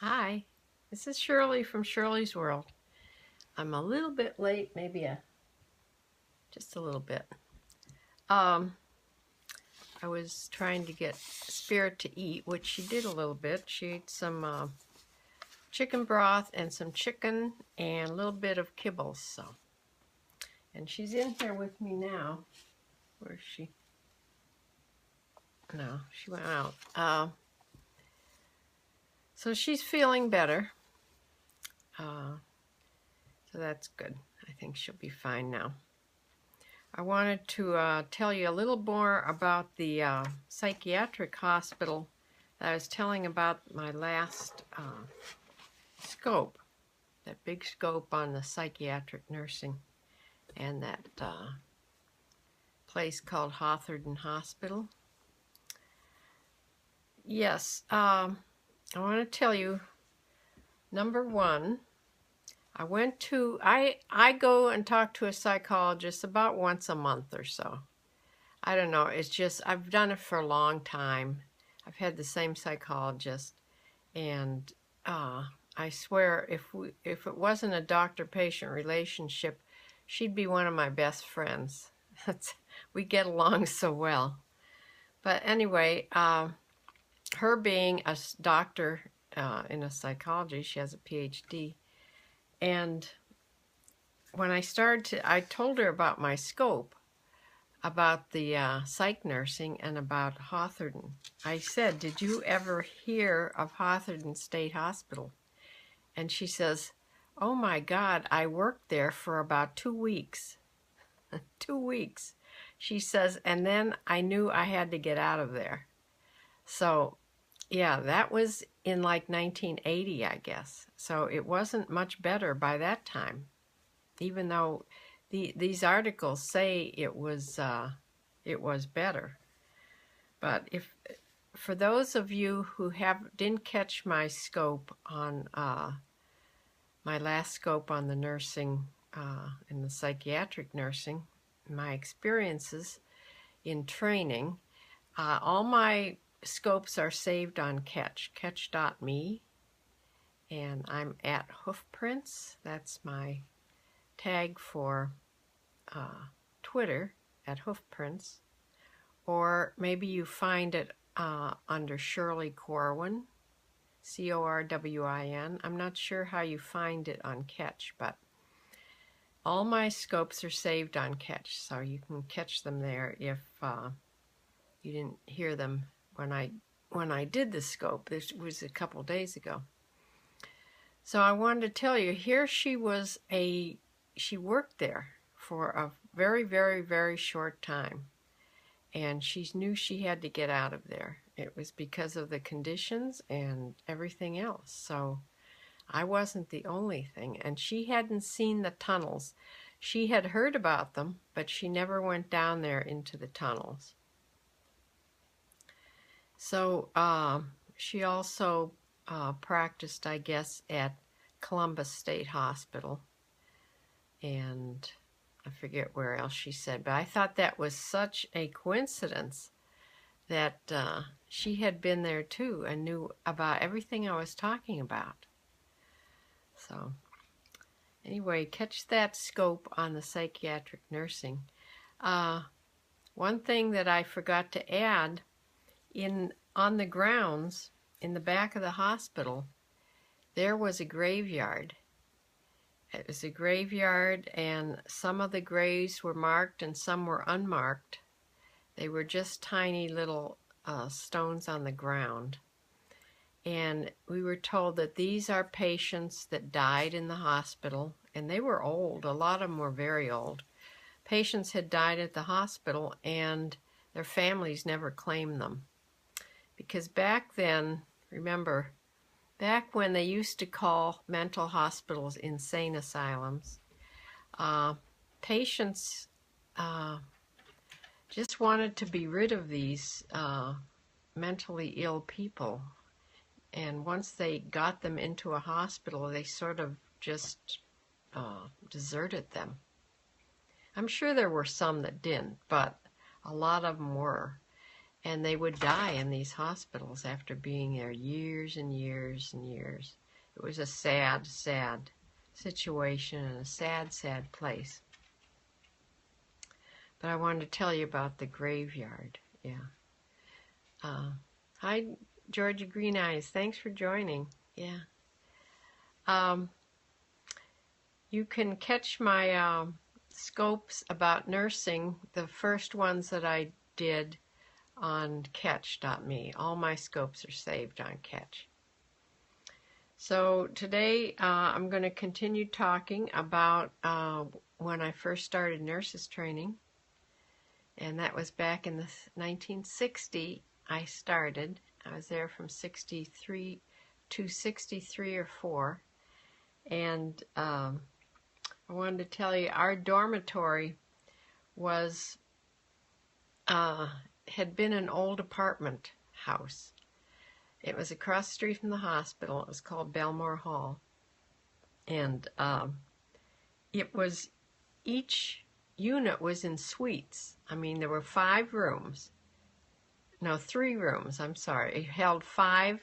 Hi, this is Shirley from Shirley's World. I'm a little bit late, maybe just a little bit. I was trying to get Spirit to eat, which she did a little bit. She ate some chicken broth and some chicken and a little bit of kibbles. And she's in here with me now. Where is she? No, she went out. So she's feeling better. So that's good. I think she'll be fine now. I wanted to tell you a little more about the psychiatric hospital that I was telling about my last scope, that big scope on the psychiatric nursing, and that place called Hawthorne Hospital. Yes, I want to tell you, number one, I go and talk to a psychologist about once a month or so. I don't know, it's just, I've done it for a long time. I've had the same psychologist, and I swear if it wasn't a doctor-patient relationship, she'd be one of my best friends. We get along so well. But anyway, her being a doctor in a psychology, she has a PhD, and when I told her about my scope, about the psych nursing and about Hawthorne. I said, did you ever hear of Hawthorne State Hospital? And she says, oh my God, I worked there for about 2 weeks. 2 weeks. She says, and then I knew I had to get out of there. So yeah, that was in like 1980, I guess. So it wasn't much better by that time, even though these articles say it was better. But for those of you who didn't catch my scope on my last scope on the nursing in the psychiatric nursing, my experiences in training, all my scopes are saved on catch.me, and I'm at hoofprints. That's my tag for Twitter, at hoofprints, or maybe you find it under Shirley Corwin, Corwin. I'm not sure how you find it on Catch, but all my scopes are saved on Catch, so you can catch them there if you didn't hear them when I did the scope. This was a couple days ago. So I wanted to tell you, here she worked there for a very, very, very short time, and she knew she had to get out of there. It was because of the conditions and everything else. So I wasn't the only thing, and she hadn't seen the tunnels. She had heard about them, but she never went down there into the tunnels. So she also practiced, I guess, at Columbus State Hospital, and I forget where else she said, but I thought that was such a coincidence that she had been there too and knew about everything I was talking about. So anyway, catch that scope on the psychiatric nursing. One thing that I forgot to add, on the grounds in the back of the hospital, there was a graveyard. It was a graveyard, and some of the graves were marked and some were unmarked. They were just tiny little stones on the ground. And we were told that these are patients that died in the hospital, and they were old. A lot of them were very old. Patients had died at the hospital, and their families never claimed them. Because back then, remember, back when they used to call mental hospitals insane asylums, patients just wanted to be rid of these mentally ill people. And once they got them into a hospital, they sort of just deserted them. I'm sure there were some that didn't, but a lot of them were. and they would die in these hospitals after being there years and years and years. It was a sad, sad situation and a sad, sad place. But I wanted to tell you about the graveyard. Yeah. Hi, Georgia Green Eyes. Thanks for joining. Yeah. You can catch my scopes about nursing, the first ones that I did, on catch.me. All my scopes are saved on Catch. So today I'm going to continue talking about when I first started nurses training, and that was back in the 1960. I started. I was there from 63 to 63 or 4, and I wanted to tell you our dormitory was had been an old apartment house. It was across the street from the hospital. It was called Belmore Hall, and it was, each unit was in suites. I mean, there were 5 rooms. No, 3 rooms, I'm sorry. It held 5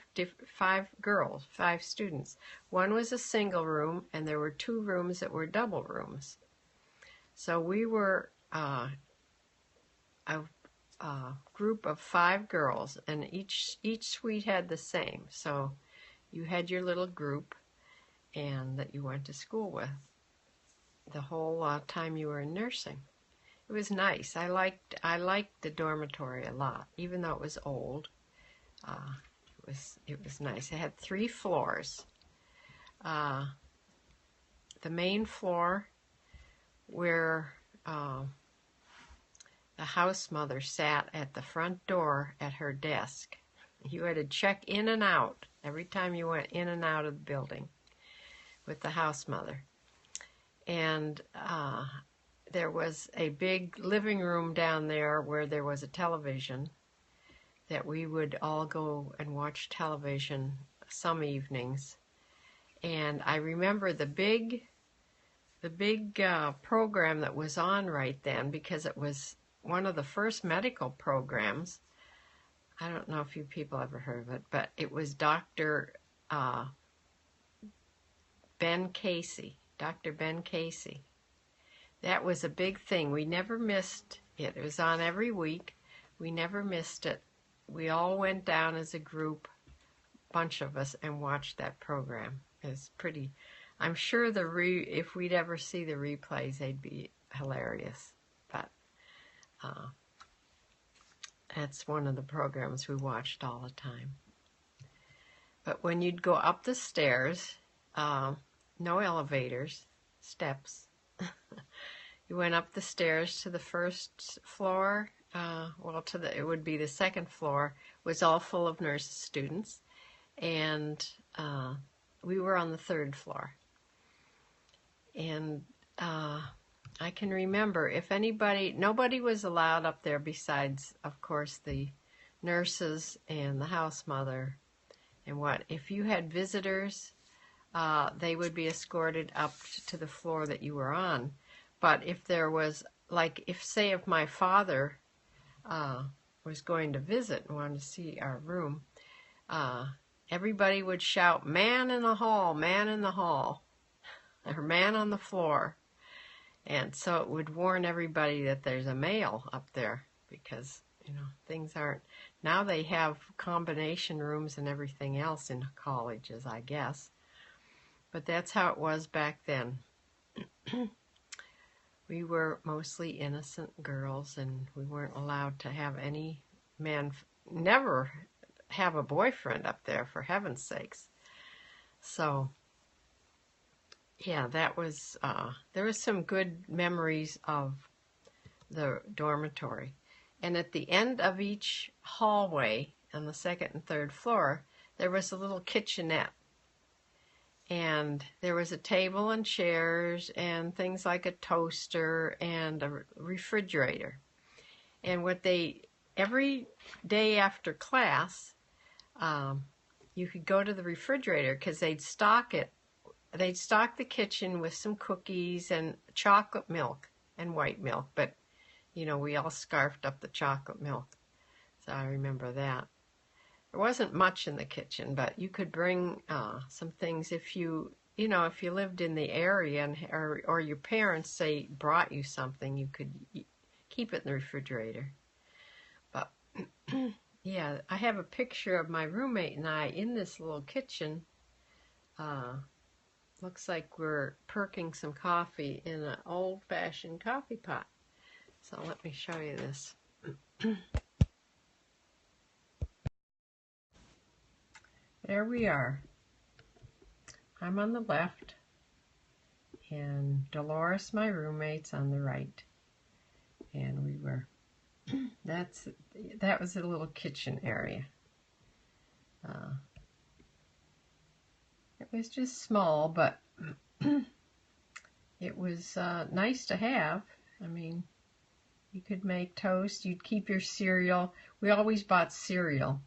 girls, 5 students. One was a single room, and there were 2 rooms that were double rooms. So we were a group of 5 girls, and each suite had the same. So you had your little group, and that you went to school with the whole time you were in nursing. It was nice. I liked the dormitory a lot, even though it was old. It was nice. It had 3 floors. The main floor, where the house mother sat at the front door at her desk. You had to check in and out every time you went in and out of the building with the house mother. And there was a big living room down there where there was a television that we would all go and watch television some evenings. And I remember the big program that was on right then, because it was one of the first medical programs. I don't know if you people ever heard of it, but it was Dr. Ben Casey. Dr. Ben Casey. That was a big thing. We never missed it. It was on every week. We never missed it. We all went down as a group, bunch of us, and watched that program. It's pretty. I'm sure if we'd ever see the replays, they'd be hilarious. But that's one of the programs we watched all the time. But when you'd go up the stairs, no elevators, steps. You went up the stairs to the first floor. It would be the second floor. It was all full of nurses students, and we were on the 3rd floor. And I can remember, nobody was allowed up there besides, of course, the nurses and the house mother. And if you had visitors, they would be escorted up to the floor that you were on. But if there was, if my father was going to visit and wanted to see our room, everybody would shout, "Man in the hall, man in the hall," or "Man on the floor." And so it would warn everybody that there's a male up there, because, things aren't, now they have combination rooms and everything else in colleges, I guess. But that's how it was back then. We were mostly innocent girls, and we weren't allowed to have any man, never have a boyfriend up there, for heaven's sakes. So, yeah, that was, there was some good memories of the dormitory. And at the end of each hallway on the 2nd and 3rd floor, there was a little kitchenette. And there was a table and chairs and things like a toaster and a refrigerator. And every day after class, you could go to the refrigerator, because they'd stock it. They'd stock the kitchen with some cookies and chocolate milk and white milk. But, we all scarfed up the chocolate milk. So I remember that. There wasn't much in the kitchen, but you could bring some things if you if you lived in the area and or your parents say brought you something, you could keep it in the refrigerator. But yeah, I have a picture of my roommate and I in this little kitchen. Looks like we're perking some coffee in an old-fashioned coffee pot. So let me show you this. There we are. I'm on the left, and Dolores, my roommate's, on the right. And we were, that was a little kitchen area. It was just small, but it was nice to have. I mean, you could make toast, you'd keep your cereal. We always bought cereal,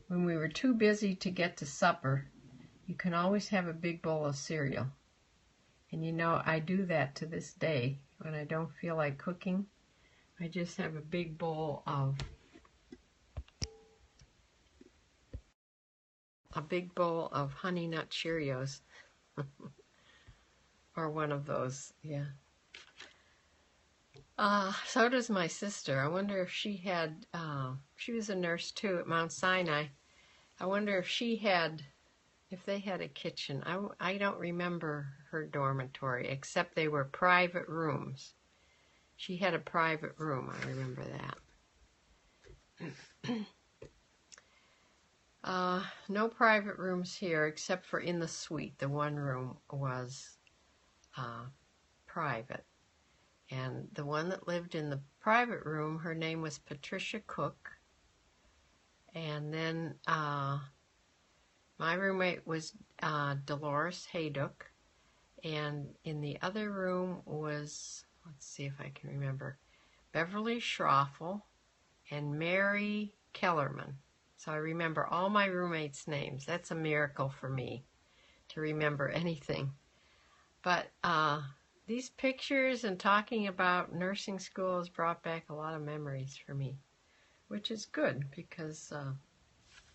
when we were too busy to get to supper. You can always have a big bowl of cereal. And I do that to this day. When I don't feel like cooking, I just have a big bowl of Honey Nut Cheerios. Or one of those, yeah. So does my sister. I wonder if she had, she was a nurse too at Mount Sinai. I wonder if they had a kitchen. I don't remember her dormitory, except they were private rooms. She had a private room, I remember that. No private rooms here, except for in the suite. The one room was private. And the one that lived in the private room, her name was Patricia Cook. And then my roommate was Dolores Haydock. And in the other room was, let's see if I can remember, Beverly Schroffel and Mary Kellerman. So I remember all my roommates' names. That's a miracle for me to remember anything. But these pictures and talking about nursing school has brought back a lot of memories for me, which is good because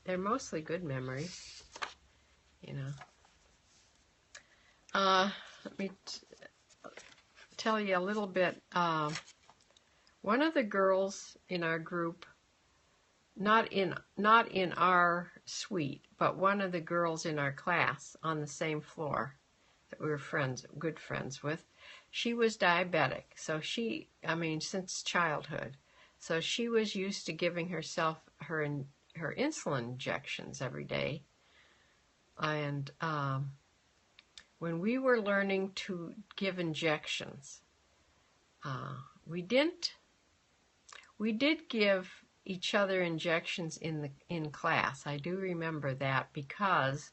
they're mostly good memories, Let me tell you a little bit. One of the girls in our group, not in our suite, but one of the girls in our class on the same floor that we were good friends with, she was diabetic. So since childhood. So she was used to giving herself her insulin injections every day. And when we were learning to give injections, we did give each other injections in class. I do remember that because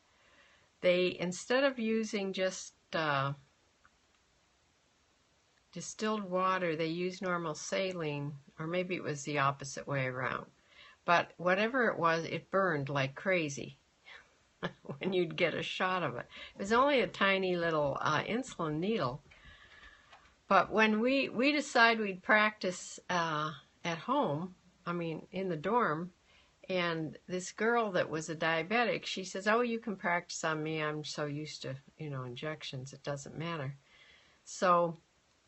they, instead of using just distilled water, they used normal saline, or maybe it was the opposite way around. But whatever it was, it burned like crazy when you'd get a shot of it. It was only a tiny little insulin needle. But when we decided we'd practice at home, in the dorm, and this girl that was a diabetic, she says, "Oh, you can practice on me. I'm so used to, injections. It doesn't matter." So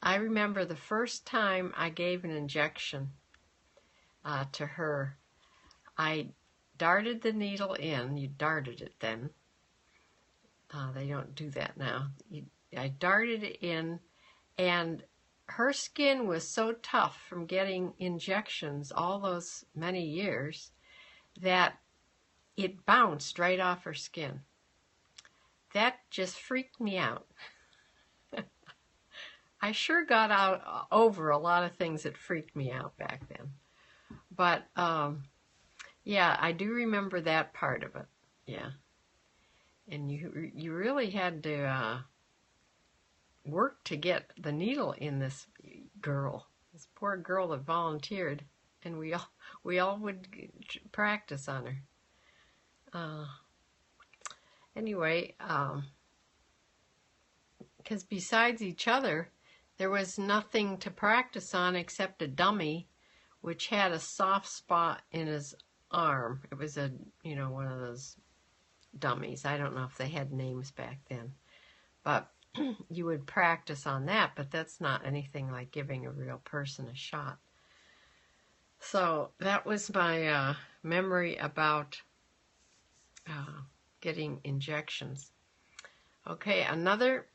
I remember the first time I gave an injection to her, I darted the needle in. You darted it then. They don't do that now. I darted it in, and her skin was so tough from getting injections all those many years that it bounced right off her skin. That just freaked me out. I sure got over a lot of things that freaked me out back then. But, yeah, I do remember that part of it. Yeah. And you really had to work to get the needle in this poor girl that volunteered, and we all would practice on her. Anyway, because besides each other, there was nothing to practice on except a dummy which had a soft spot in his arm. It was a, you know, one of those dummies. I don't know if they had names back then, but you would practice on that, but that's not anything like giving a real person a shot. So that was my memory about getting injections. Okay, another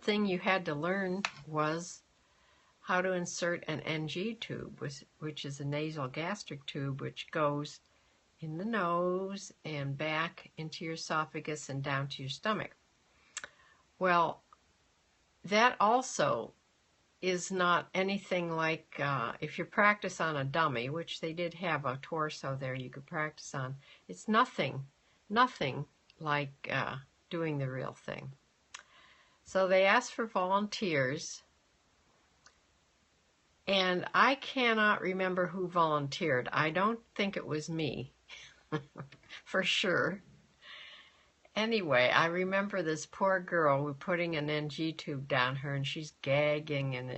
thing you had to learn was how to insert an NG tube, which is a nasal gastric tube, which goes in the nose and back into your esophagus and down to your stomach. Well, that also is not anything like if you practice on a dummy, which they did have a torso there you could practice on. It's nothing like doing the real thing. So they asked for volunteers, and I cannot remember who volunteered. I don't think it was me, for sure. Anyway, I remember this poor girl, we're putting an NG tube down her, and she's gagging, and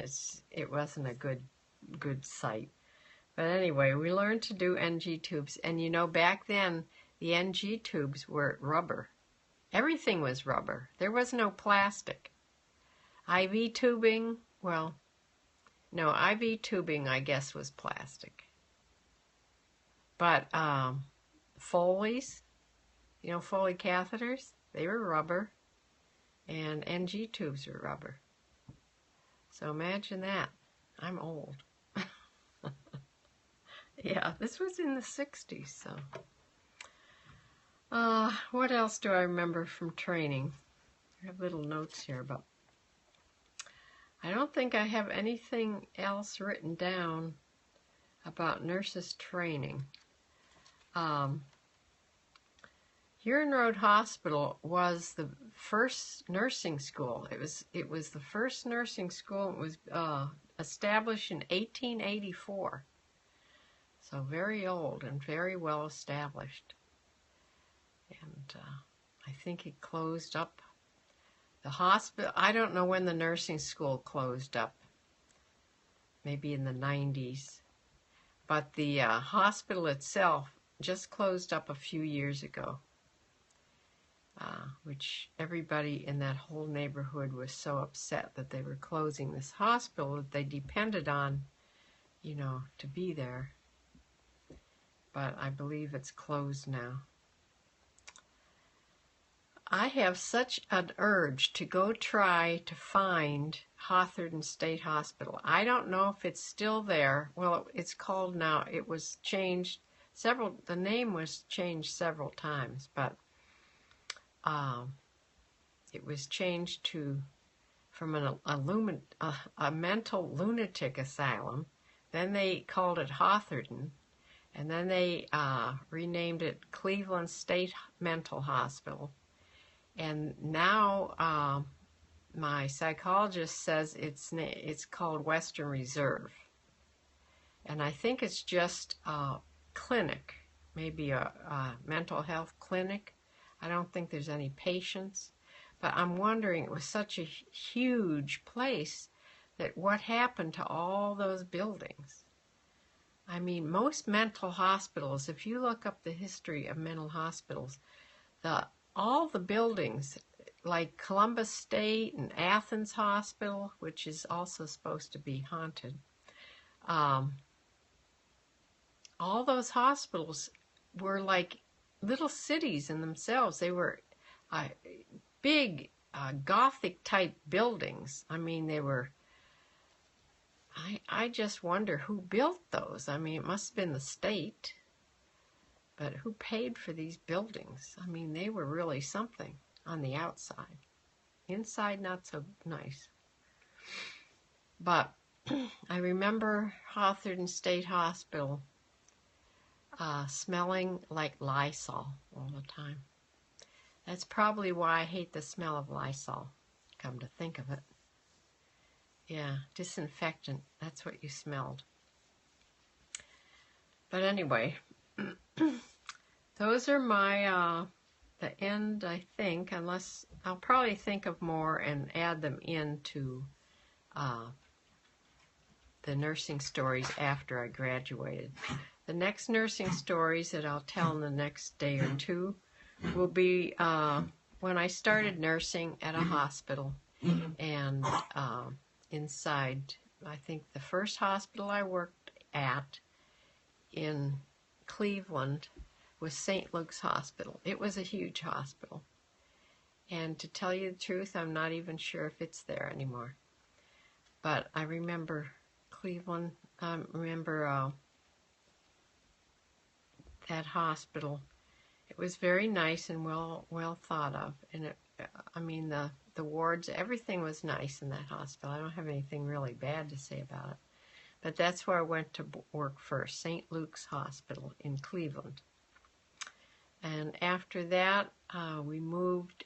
it wasn't a good sight. But anyway, we learned to do NG tubes, and you know, back then, the NG tubes were rubber. Everything was rubber. There was no plastic. IV tubing, well, no, IV tubing, I guess, was plastic. But Foley's, you know, Foley catheters, they were rubber, and NG tubes were rubber. So imagine that. I'm old. Yeah, this was in the 60s, so. What else do I remember from training? I have little notes here, but I don't think I have anything else written down about nurses training. Huron Road Hospital was the first nursing school. It was the first nursing school. It was established in 1884. So very old and very well established. And I think it closed up. The hospital, I don't know when the nursing school closed up. Maybe in the 90s. But the hospital itself just closed up a few years ago. Which everybody in that whole neighborhood was so upset that they were closing this hospital that they depended on, you know, to be there. But I believe it's closed now. I have such an urge to go try to find Hawthorne State Hospital. I don't know if it's still there. Well, it's called now. It was changed the name was changed several times, but it was changed from a mental lunatic asylum. Then they called it Hawthorne, and then they renamed it Cleveland State Mental Hospital. And now my psychologist says it's called Western Reserve. And I think it's just a clinic, maybe a mental health clinic. I don't think there's any patients. But I'm wondering, it was such a huge place that what happened to all those buildings? I mean, most mental hospitals, if you look up the history of mental hospitals, all the buildings, like Columbus State and Athens Hospital, which is also supposed to be haunted, all those hospitals were like little cities in themselves. They were big Gothic-type buildings. I mean, they were... I just wonder who built those. I mean, it must have been the state. But who paid for these buildings? I mean, they were really something on the outside. Inside, not so nice. But I remember Hawthorne State Hospital smelling like Lysol all the time. That's probably why I hate the smell of Lysol, come to think of it. Yeah, disinfectant, that's what you smelled. But anyway, those are my, the end, I think, unless I'll probably think of more and add them into the nursing stories after I graduated. The next nursing stories that I'll tell in the next day or two will be when I started nursing at a hospital, and inside, I think the first hospital I worked at in Cleveland was St. Luke's Hospital. It was a huge hospital. And to tell you the truth, I'm not even sure if it's there anymore. But I remember Cleveland, that hospital. It was very nice and well thought of. And the wards, everything was nice in that hospital. I don't have anything really bad to say about it. But that's where I went to work first, St. Luke's Hospital in Cleveland. And after that, we moved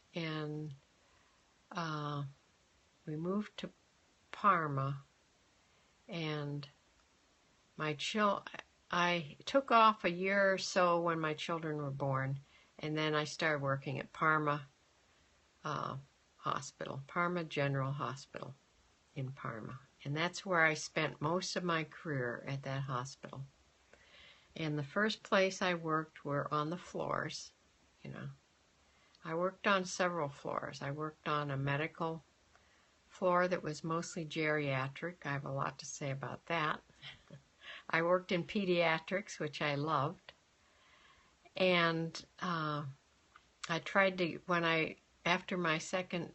to Parma, and I took off a year or so when my children were born, and then I started working at Parma Hospital, Parma General Hospital in Parma. And that's where I spent most of my career, at that hospital. And the first place I worked were on the floors, I worked on several floors. I worked on a medical floor that was mostly geriatric. I have a lot to say about that. I worked in pediatrics, which I loved. And I tried to, after my second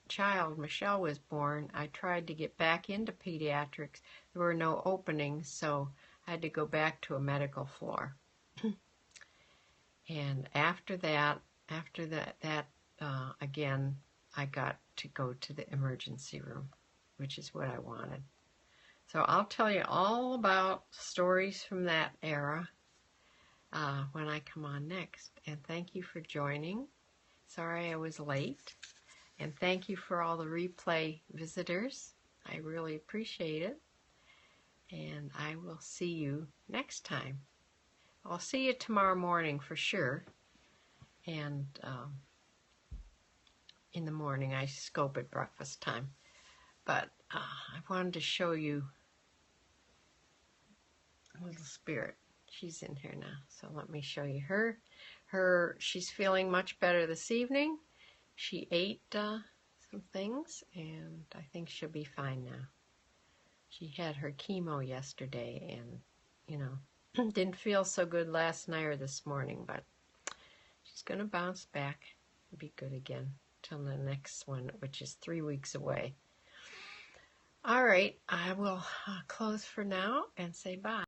child, Michelle, was born, I tried to get back into pediatrics. There were no openings, so I had to go back to a medical floor. And after that, again, I got to go to the emergency room, which is what I wanted. So I'll tell you all about stories from that era when I come on next. And thank you for joining. Sorry I was late. And thank you for all the replay visitors. I really appreciate it. And I will see you next time. I'll see you tomorrow morning for sure. And in the morning I scope at breakfast time. But I wanted to show you a little spirit. She's in here now. So let me show you her. She's feeling much better this evening. She ate some things, and I think she'll be fine now. She had her chemo yesterday, and, didn't feel so good last night or this morning, but she's going to bounce back and be good again till the next one, which is 3 weeks away. All right, I will close for now and say bye.